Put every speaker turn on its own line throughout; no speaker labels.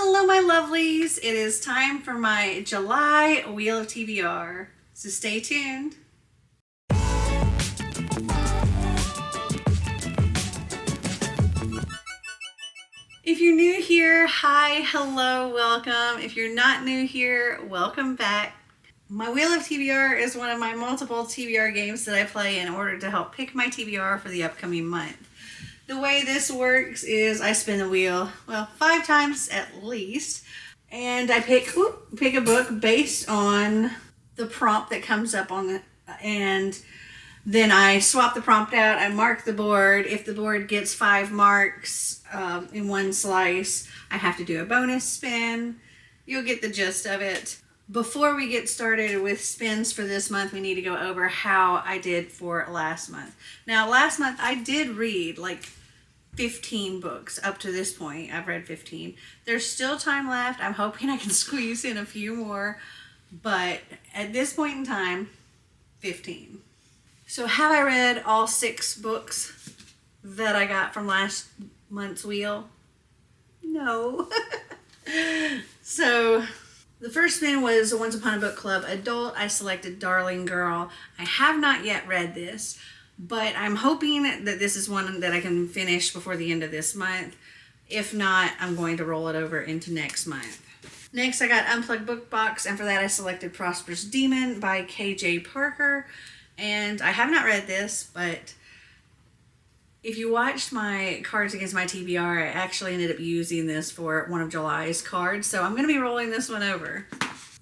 Hello, my lovelies. It is time for my July Wheel of TBR. So stay tuned. If you're new here, hi, hello, welcome. If you're not new here, welcome back. My Wheel of TBR is one of my multiple TBR games that I play in order to help pick my TBR for the upcoming month. The way this works is I spin the wheel, 5 times at least, and I pick a book based on the prompt that comes up on it, and then I swap the prompt out. I mark the board. If the board gets 5 marks in one slice, I have to do a bonus spin. You'll get the gist of it. Before we get started with spins for this month, we need to go over how I did for last month. Now, last month I did read like 15 books up to this point. I've read 15. There's still time left. I'm hoping I can squeeze in a few more, but at this point in time, 15. So have I read all 6 books that I got from last month's wheel? No. So the first spin was Once Upon a Book Club Adult. I selected Darling Girl. I have not yet read this, but I'm hoping that this is one that I can finish before the end of this month. If not, I'm going to roll it over into next month. Next, I got Unplugged Book Box, and for that I selected Prosperous Demon by K.J. Parker. And I have not read this, but if you watched my Cards Against My TBR, I actually ended up using this for one of July's cards, so I'm going to be rolling this one over.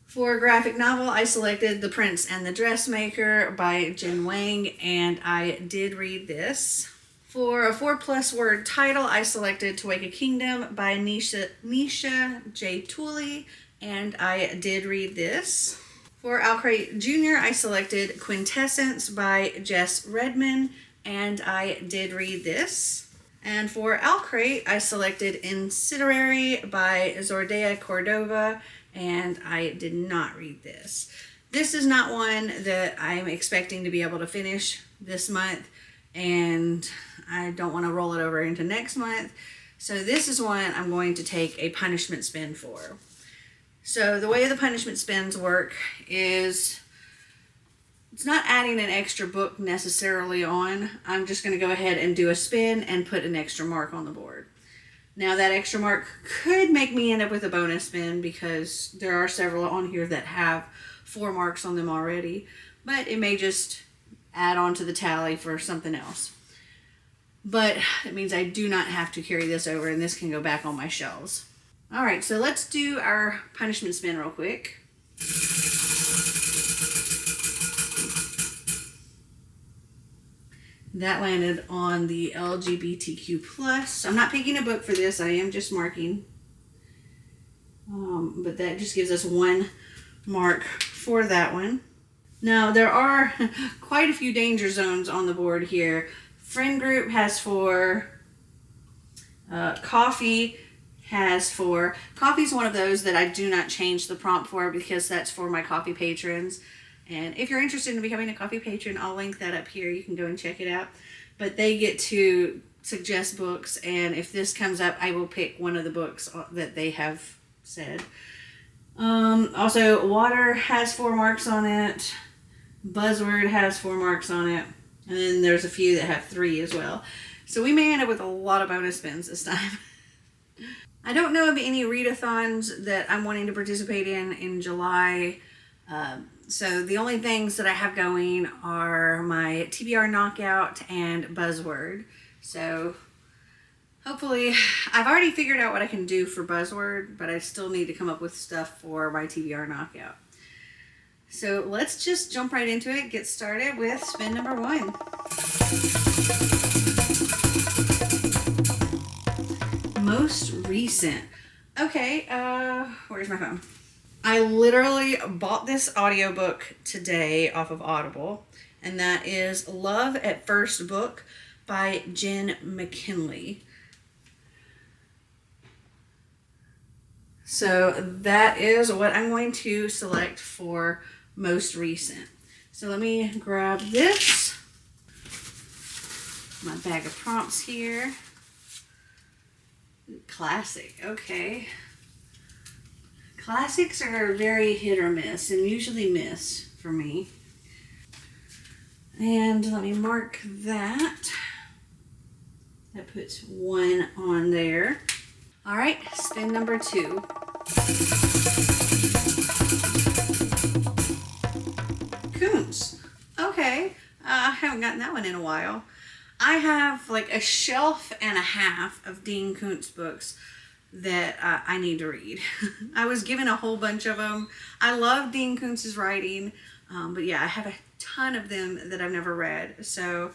For a graphic novel, I selected The Prince and the Dressmaker by Jen Wang, and I did read this. For a 4+ word title, I selected To Wake a Kingdom by Nisha J. Tooley, and I did read this. For Alcrate Jr., I selected Quintessence by Jess Redman, and I did read this. And for Alcrate, I selected Incinerary by Zordea Cordova, and I did not read this. This is not one that I'm expecting to be able to finish this month, and I don't want to roll it over into next month. So this is one I'm going to take a punishment spin for. So the way the punishment spins work is it's not adding an extra book necessarily on. I'm just going to go ahead and do a spin and put an extra mark on the board. Now that extra mark could make me end up with a bonus spin because there are several on here that have 4 marks on them already, but it may just add on to the tally for something else. But it means I do not have to carry this over, and this can go back on my shelves. All right, so let's do our punishment spin real quick. That landed on the LGBTQ+. I'm not picking a book for this. I am just marking. But that just gives us 1 mark for that one. Now, there are quite a few danger zones on the board here. Friend group has 4. Coffee has 4. Coffee's one of those that I do not change the prompt for because that's for my coffee patrons. And if you're interested in becoming a coffee patron, I'll link that up here. You can go and check it out. But they get to suggest books, and if this comes up, I will pick one of the books that they have said. Also, Water has 4 marks on it. Buzzword has 4 marks on it. And then there's a few that have 3 as well. So we may end up with a lot of bonus spins this time. I don't know of any readathons that I'm wanting to participate in July. So the only things that I have going are my TBR Knockout and Buzzword. So hopefully, I've already figured out what I can do for Buzzword, but I still need to come up with stuff for my TBR Knockout. So let's just jump right into it, get started with spin number 1. Most recent. Okay, where's my phone? I literally bought this audiobook today off of Audible, and that is Love at First Book by Jen McKinley. So that is what I'm going to select for most recent. So let me grab this, my bag of prompts here. Classic, okay. Classics are very hit or miss, and usually miss for me. And let me mark that. That puts 1 on there. All right, spin number 2. Koontz. Okay, I haven't gotten that one in a while. I have like a shelf and a half of Dean Koontz books that I need to read. I was given a whole bunch of them. I love Dean Koontz's writing, but yeah, I have a ton of them that I've never read. So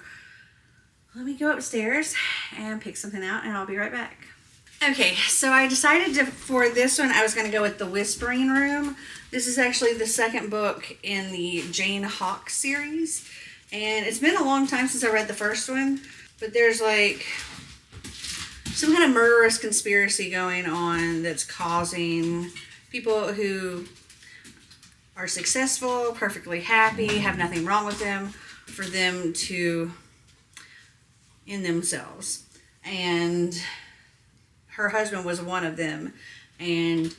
let me go upstairs and pick something out, and I'll be right back. Okay, so I decided for this one, I was going to go with The Whispering Room. This is actually the second book in the Jane Hawk series. And it's been a long time since I read the first one, but there's like some kind of murderous conspiracy going on that's causing people who are successful, perfectly happy, have nothing wrong with them, for them to end themselves. And her husband was one of them, and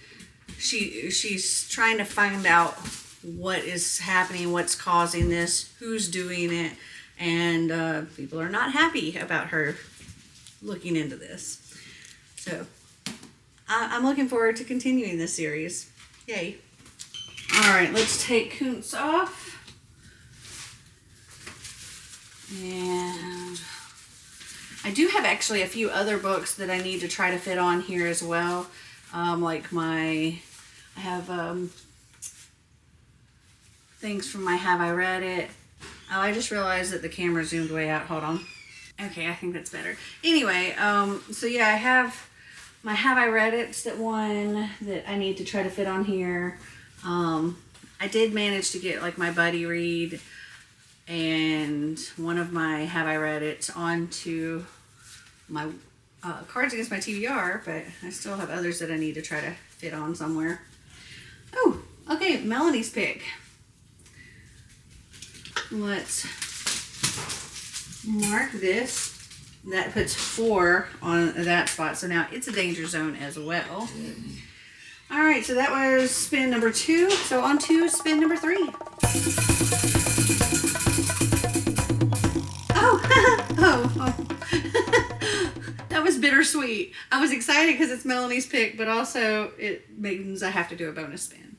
she's trying to find out what is happening, what's causing this, who's doing it, and people are not happy about her looking into this. So I'm looking forward to continuing this series. Yay. All right, let's take Koontz off. And I do have actually a few other books that I need to try to fit on here as well. I have things from my Have I Read It. Oh, I just realized that the camera zoomed way out. Hold on. Okay, I think that's better. Anyway, so yeah, I have my Have I Read It's that one that I need to try to fit on here. I did manage to get like my buddy read and one of my Have I Read It's onto my Cards Against My TBR, but I still have others that I need to try to fit on somewhere. Oh, okay, Melanie's pick. Let's mark this. That puts 4 on that spot, so now it's a danger zone as well. All right, so that was spin number 2. So on to spin number 3. Oh. That was bittersweet. I was excited because it's Melanie's pick, but also it means I have to do a bonus spin.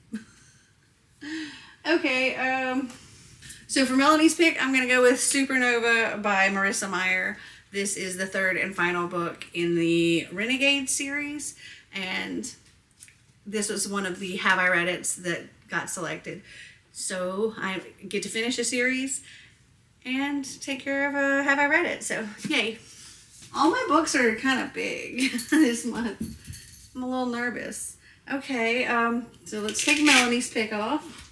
Okay, so for Melanie's pick, I'm going to go with Supernova by Marissa Meyer. This is the 3rd and final book in the Renegade series, and this was one of the Have I Read It's that got selected. So I get to finish a series and take care of a Have I Read It. So yay. All my books are kind of big this month. I'm a little nervous. Okay, so let's take Melanie's pick off.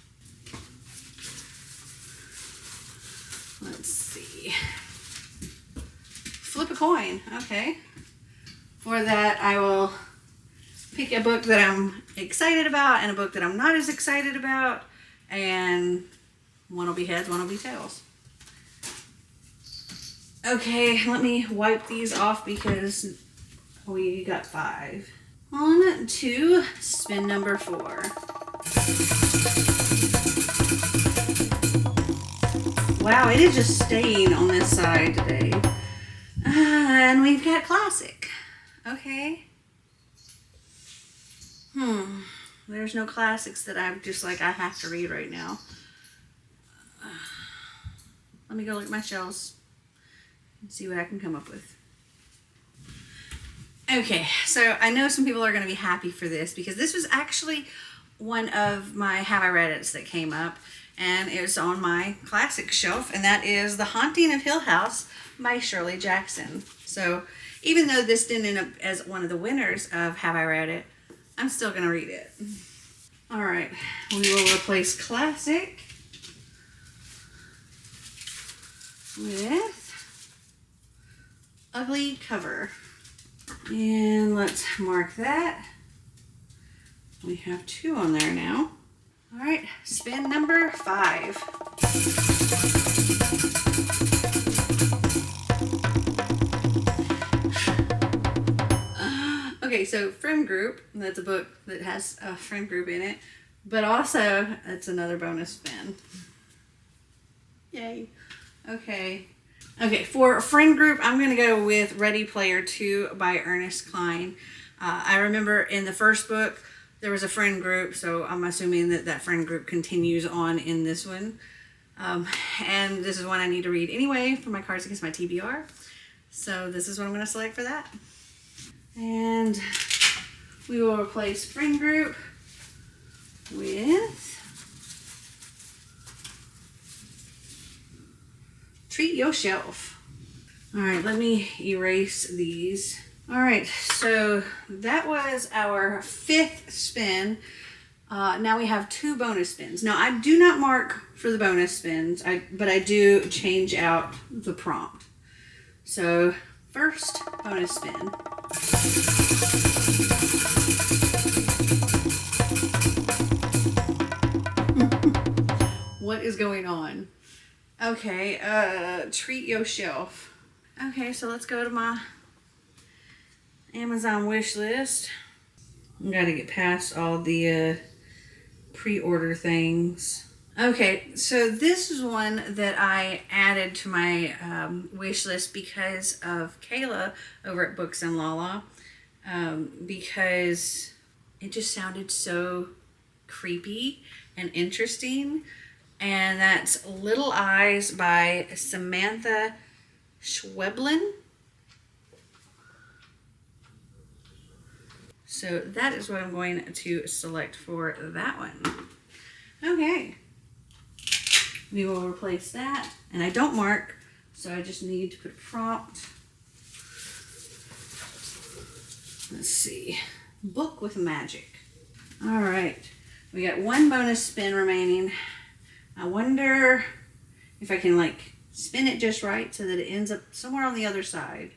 Let's see. Flip a coin. Okay. For that, I will pick a book that I'm excited about and a book that I'm not as excited about, and one will be heads, one will be tails. Okay, let me wipe these off because we got 5. On to spin number 4. Wow, it is just staying on this side today. And we've got classic. Okay. There's no classics that I'm just like, I have to read right now. Let me go look at my shelves and see what I can come up with. Okay, so I know some people are going to be happy for this because this was actually one of my Have I Read It's that came up, and it was on my classic shelf, and that is The Haunting of Hill House by Shirley Jackson. So even though this didn't end up as one of the winners of Have I Read It, I'm still going to read it. All right, we will replace classic with ugly cover. And let's mark that. We have 2 on there now. All right, spin number 5. Okay, so friend group, that's a book that has a friend group in it, but also it's another bonus spin. Yay. Okay. Okay, for friend group, I'm going to go with Ready Player 2 by Ernest Cline. I remember in the first book, there was a friend group, so I'm assuming that that friend group continues on in this one. And this is one I need to read anyway for my Cards Against My TBR. So this is what I'm going to select for that. And we will replace friend group with Treat Your Shelf. All right, let me erase these. All right, so that was our 5th spin. Now we have 2 bonus spins. Now I do not mark for the bonus spins, but I do change out the prompt. So first bonus spin. What is going on? Okay, Treat Your Shelf. Okay, so let's go to my Amazon wish list. I gotta get past all the pre-order things. Okay, so this is one that I added to my wish list because of Kayla over at Books and Lala, because it just sounded so creepy and interesting. And that's Little Eyes by Samantha Schweblin. So that is what I'm going to select for that one. Okay. We will replace that. And I don't mark, so I just need to put a prompt. Let's see. Book with Magic. All right. We got 1 bonus spin remaining. I wonder if I can like spin it just right so that it ends up somewhere on the other side.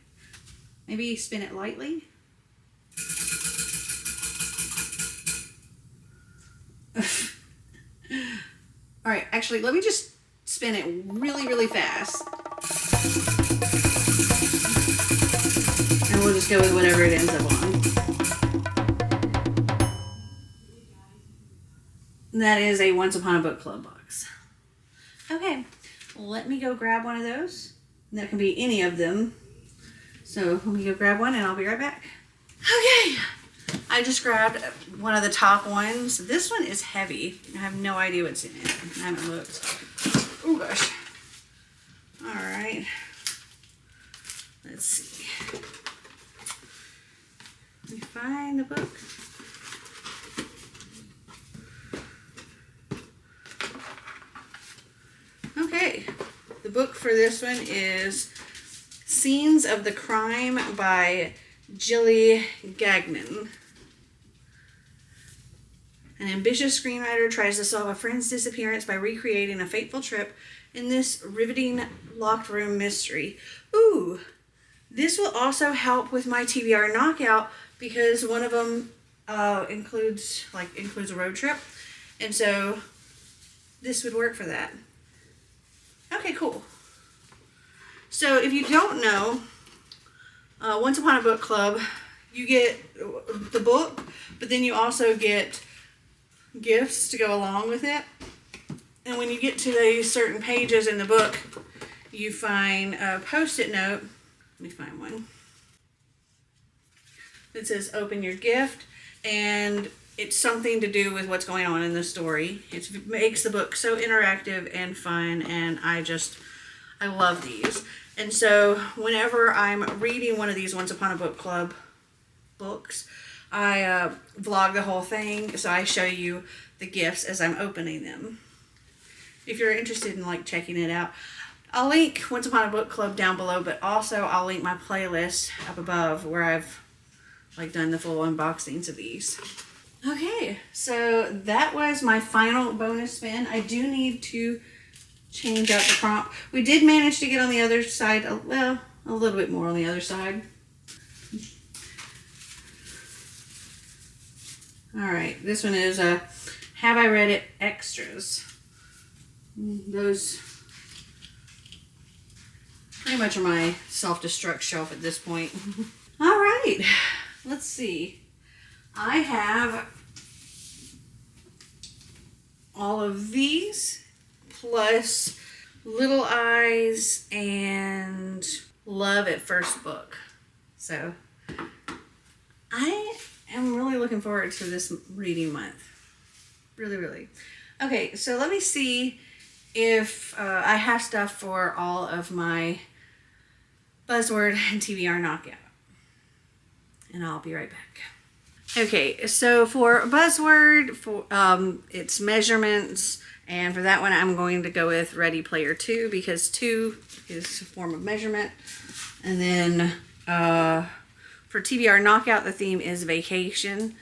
Maybe spin it lightly. All right, actually, let me just spin it really, really fast. And we'll just go with whatever it ends up on. And that is a Once Upon a Book Club box. Okay, let me go grab one of those. And that can be any of them. So let me go grab one and I'll be right back. Okay, I just grabbed one of the top ones. This one is heavy. I have no idea what's in it. I haven't looked. Oh gosh. All right. Let's see. Let me find the book. Okay. The book for this one is Scenes of the Crime by Jilly Gagnon. An ambitious screenwriter tries to solve a friend's disappearance by recreating a fateful trip in this riveting locked room mystery. Ooh, this will also help with my TBR knockout because one of them includes a road trip, and so this would work for that. Okay, cool. So if you don't know, Once Upon a Book Club, you get the book, but then you also get gifts to go along with it. And when you get to these certain pages in the book, you find a Post-it note. Let me find one. It says open your gift, and it's something to do with what's going on in the story. It makes the book so interactive and fun, and I love these. And so whenever I'm reading one of these Once Upon a Book Club books, I vlog the whole thing, so I show you the gifts as I'm opening them. If you're interested in like checking it out, I'll link Once Upon a Book Club down below, but also I'll link my playlist up above where I've like done the full unboxings of these. Okay, so that was my final bonus spin. I do need to change out the prompt. We did manage to get on the other side, well, a little bit more on the other side. All right, this one is Have I Read It Extras. Those pretty much are my self-destruct shelf at this point. All right, let's see. I have all of these plus Little Eyes and Love at First Book. So I am really looking forward to this reading month. Really, really. Okay, so let me see if I have stuff for all of my Buzzword and TBR knockout. And I'll be right back. Okay, so for Buzzword, for it's measurements, and for that one I'm going to go with Ready Player 2 because 2 is a form of measurement. And then for TBR knockout, the theme is vacation.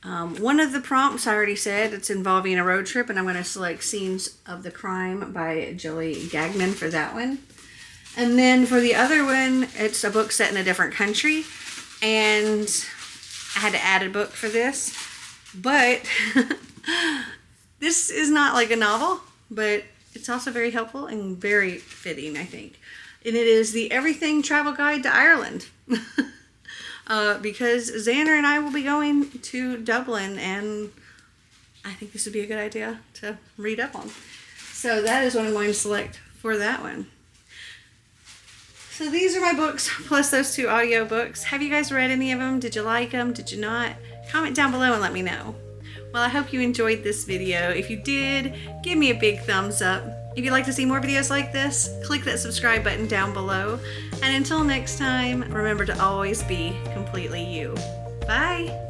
One of the prompts I already said, it's involving a road trip, and I'm going to select Scenes of the Crime by Julie Gagnon for that one. And then for the other one, it's a book set in a different country, and I had to add a book for this, but this is not like a novel, but it's also very helpful and very fitting, I think. And it is the Everything Travel Guide to Ireland. Because Xander and I will be going to Dublin, and I think this would be a good idea to read up on. So that is what I'm going to select for that one. So these are my books, plus those 2 audiobooks. Have you guys read any of them? Did you like them? Did you not? Comment down below and let me know. Well, I hope you enjoyed this video. If you did, give me a big thumbs up. If you'd like to see more videos like this, click that subscribe button down below. And until next time, remember to always be completely you. Bye!